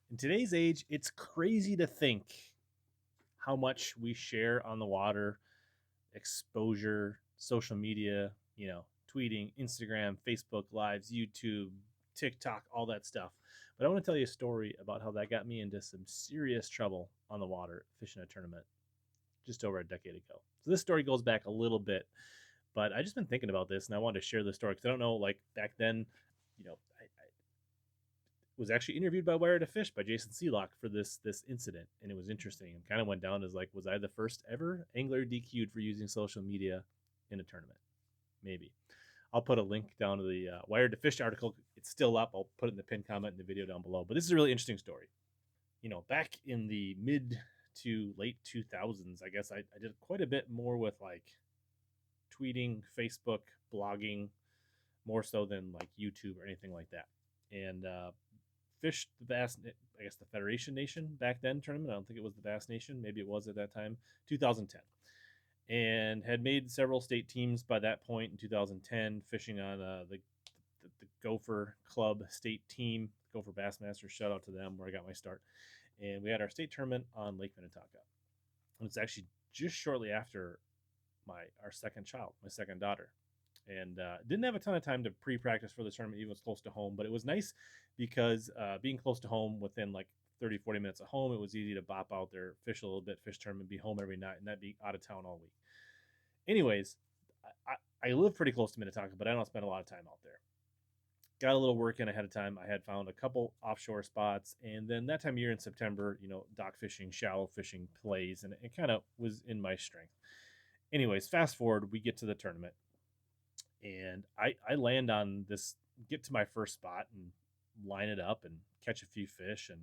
In today's age, it's crazy to think how much we share on the water, exposure, social media, tweeting, Instagram, Facebook Lives, YouTube, TikTok, all that stuff. But I want to tell you a story about how that got me into some serious trouble on the water fishing a tournament just over a decade ago. So this story goes back a little bit, but I just been thinking about this and I wanted to share the story because I don't know, like back then, I was actually interviewed by Wire to Fish by Jason Seelock for this incident, and it was interesting. And kind of went down as like, was I the first ever angler DQ'd for using social media in a tournament? Maybe. I'll put a link down to the Wired to Fish article. It's still up. I'll put it in the pinned comment in the video down below. But this is a really interesting story. Back in the mid to late 2000s, I guess I did quite a bit more with like tweeting, Facebook, blogging, more so than like YouTube or anything like that. And fished the Bass, I guess the Federation Nation back then tournament. I don't think it was the Bass Nation. Maybe it was at that time, 2010. And had made several state teams by that point in 2010, fishing on the Gopher Club state team, Gopher Bassmasters. Shout out to them where I got my start. And we had our state tournament on Lake Minnetonka. And it's actually just shortly after our second child, my second daughter. And didn't have a ton of time to pre-practice for the tournament, even was close to home. But it was nice because being close to home, within like 30, 40 minutes of home, it was easy to bop out there, fish a little bit, fish tournament, be home every night, and that'd be out of town all week. Anyways, I live pretty close to Minnetonka, but I don't spend a lot of time out there. Got a little work in ahead of time. I had found a couple offshore spots, and then that time of year in September, dock fishing, shallow fishing plays, and it kind of was in my strength. Anyways, fast forward, we get to the tournament, and I land on this, get to my first spot and line it up and catch a few fish, and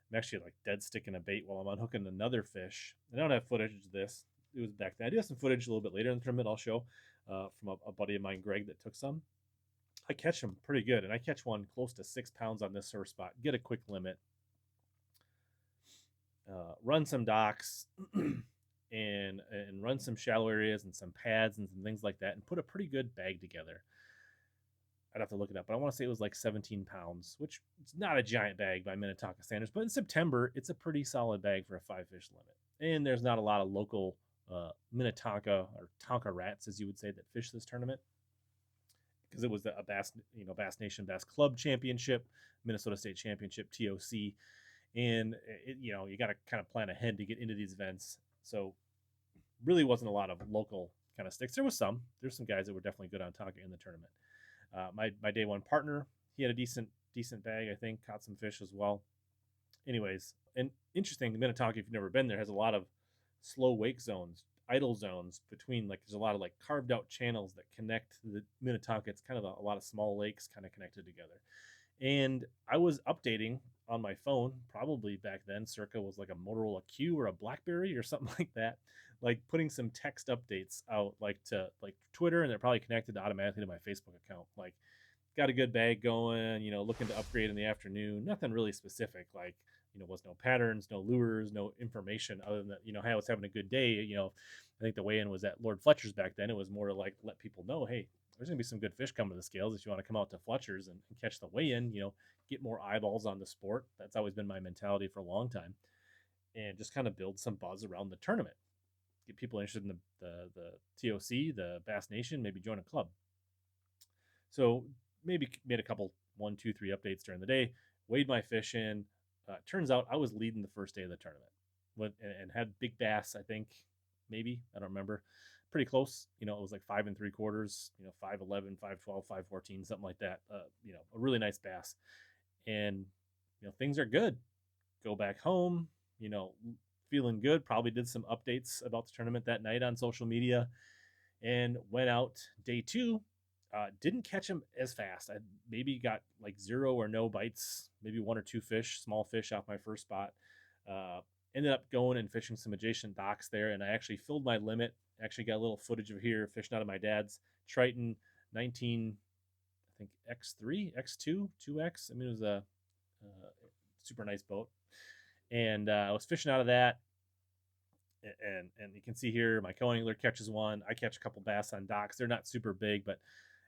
I'm actually like dead sticking a bait while I'm unhooking another fish. I don't have footage of this. It was back then. I do have some footage a little bit later in the tournament. I'll show from a buddy of mine, Greg, that took some. I catch them pretty good, and I catch one close to 6 pounds on this surf spot. Get a quick limit, run some docks, and run some shallow areas and some pads and some things like that, and put a pretty good bag together. I'd have to look it up, but I want to say it was like 17 pounds, which is not a giant bag by Minnetonka standards, but in September, it's a pretty solid bag for a 5 fish limit. And there's not a lot of local Minnetonka or Tonka rats, as you would say, that fish this tournament, because it was a Bass Nation Bass Club Championship, Minnesota State Championship, TOC, and you got to kind of plan ahead to get into these events. So really wasn't a lot of local kind of sticks. There's some guys that were definitely good on Tonka in the tournament. My day one partner, he had a decent bag, I think, caught some fish as well. Anyways, and interesting, Minnetonka, if you've never been there, has a lot of slow wake zones, idle zones between, like, there's a lot of like carved out channels that connect the Minnetonka. It's kind of a lot of small lakes kind of connected together. And I was updating on my phone, probably back then, circa was like a Motorola Q or a BlackBerry or something like that, like putting some text updates out, like to like Twitter, and they're probably connected automatically to my Facebook account. Like, got a good bag going, looking to upgrade in the afternoon. Nothing really specific, like, was no patterns, no lures, no information other than that, hey, I was having a good day. I think the weigh-in was at Lord Fletcher's back then. It was more like let people know, hey, there's gonna be some good fish coming to the scales. If you want to come out to Fletcher's and catch the weigh-in, get more eyeballs on the sport. That's always been my mentality for a long time, and just kind of build some buzz around the tournament. Get people interested in the TOC, the Bass Nation, maybe join a club. So maybe made a couple 1, 2, 3 updates during the day, weighed my fish in. Turns out I was leading the first day of the tournament and had big bass, I think, maybe, I don't remember, pretty close. It was like 5 3/4, 5'11", 5'12", 5'14", something like that. A really nice bass. And, things are good. Go back home, feeling good. Probably did some updates about the tournament that night on social media, and went out day 2. Didn't catch them as fast. I maybe got like 0 or no bites, maybe 1 or 2 fish, small fish off my first spot. Ended up going and fishing some adjacent docks there, and I actually filled my limit. Actually got a little footage of here fishing out of my dad's Triton 19, I think X3, X2, 2X. I mean, it was a super nice boat, and I was fishing out of that. And you can see here my co-angler catches one. I catch a couple bass on docks. They're not super big, but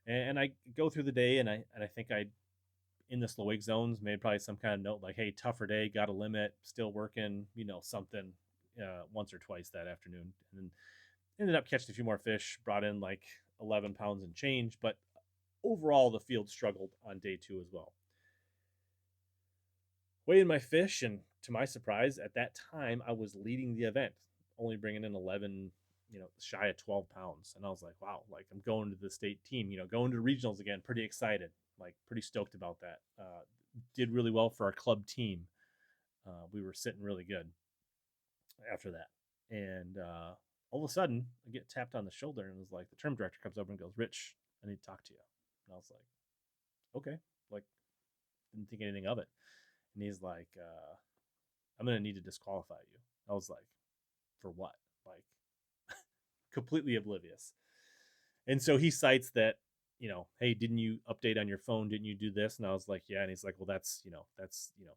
and I go through the day, and I think I in the slow wake zones, made probably some kind of note like, hey, tougher day, got a limit, still working, something once or twice that afternoon. And then ended up catching a few more fish, brought in like 11 pounds and change. But overall, the field struggled on day 2 as well. Weighed my fish, and to my surprise, at that time, I was leading the event, only bringing in 11, shy of 12 pounds. And I was like, wow, like I'm going to the state team, going to regionals again, pretty excited, like pretty stoked about that. Did really well for our club team. We were sitting really good after that. And all of a sudden, I get tapped on the shoulder, and it was like the term director comes over and goes, Rich, I need to talk to you. And I was like, okay, like, didn't think anything of it. And he's like, I'm going to need to disqualify you. I was like, for what? Like, completely oblivious. And so he cites that, hey, didn't you update on your phone? Didn't you do this? And I was like, yeah. And he's like, well, that's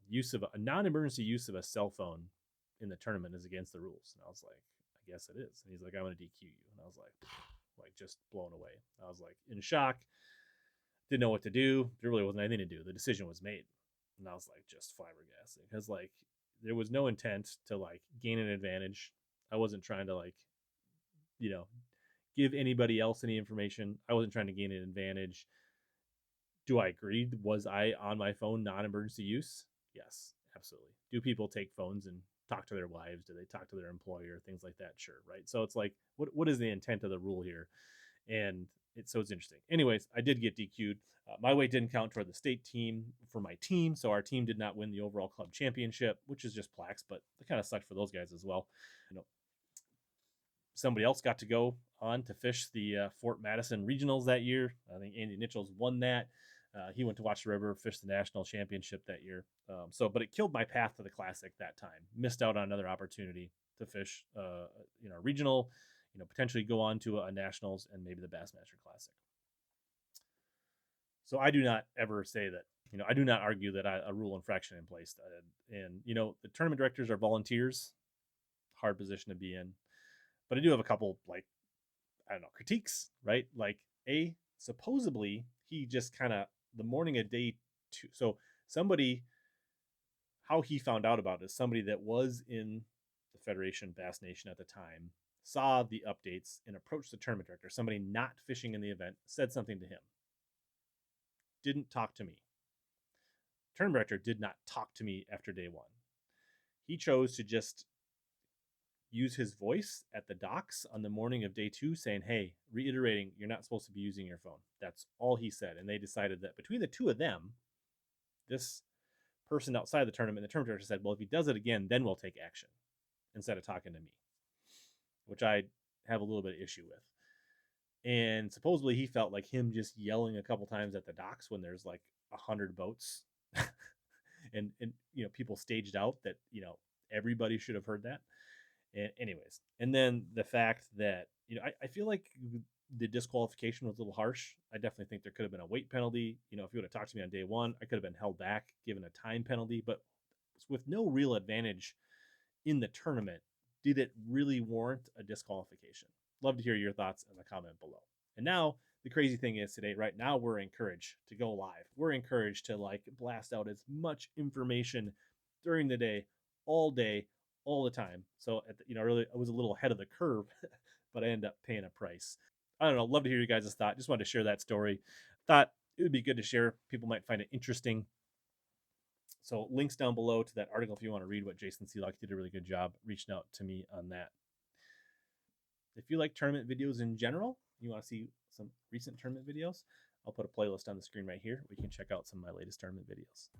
use of a non-emergency use of a cell phone in the tournament is against the rules. And I was like, I guess it is. And he's like, I'm going to DQ you. And I was like just blown away. I was like in shock. Didn't know what to do. There really wasn't anything to do. The decision was made. And I was like just flabbergasted because like there was no intent to like gain an advantage. I wasn't trying to like, give anybody else any information. I wasn't trying to gain an advantage. Do I agree? Was I on my phone non-emergency use? Yes, absolutely. Do people take phones and talk to their wives? Do they talk to their employer? Things like that? Sure, right? So it's like, what is the intent of the rule here? And it's interesting. Anyways, I did get DQ'd. My weight didn't count toward the state team for my team, so our team did not win the overall club championship, which is just plaques, but it kind of sucked for those guys as well. Somebody else got to go on to fish the Fort Madison regionals that year. I think Andy Nichols won that. He went to watch the river, fish the national championship that year. But it killed my path to the classic that time. Missed out on another opportunity to fish, a regional, potentially go on to a nationals and maybe the Bassmaster Classic. So I do not ever say that, I do not argue that a rule infraction in place. And the tournament directors are volunteers, hard position to be in. But I do have a couple, like, I don't know, critiques, right? Like, supposedly he just kind of, the morning of day 2. So somebody, how he found out about it is somebody that was in the Federation Bass Nation at the time, saw the updates and approached the tournament director. Somebody not fishing in the event said something to him. Didn't talk to me. Tournament director did not talk to me after day 1. He chose to just use his voice at the docks on the morning of day 2 saying, hey, reiterating, you're not supposed to be using your phone. That's all he said. And they decided that between the two of them, this person outside the tournament director said, well, if he does it again, then we'll take action instead of talking to me, which I have a little bit of issue with. And supposedly he felt like him just yelling a couple times at the docks when there's like 100 boats and people staged out that, everybody should have heard that. And anyways, and then the fact that, I feel like the disqualification was a little harsh. I definitely think there could have been a weight penalty. If you would have talked to me on day 1, I could have been held back, given a time penalty, but with no real advantage in the tournament, did it really warrant a disqualification? Love to hear your thoughts in the comment below. And now the crazy thing is today, right now, we're encouraged to go live. We're encouraged to like blast out as much information during the day, all the time. So really, I was a little ahead of the curve, but I ended up paying a price. I don't know. Love to hear you guys' thought. Just wanted to share that story. Thought it would be good to share. People might find it interesting. So links down below to that article if you want to read what Jason Seelock did a really good job reaching out to me on that. If you like tournament videos in general, you want to see some recent tournament videos, I'll put a playlist on the screen right here where you can check out some of my latest tournament videos.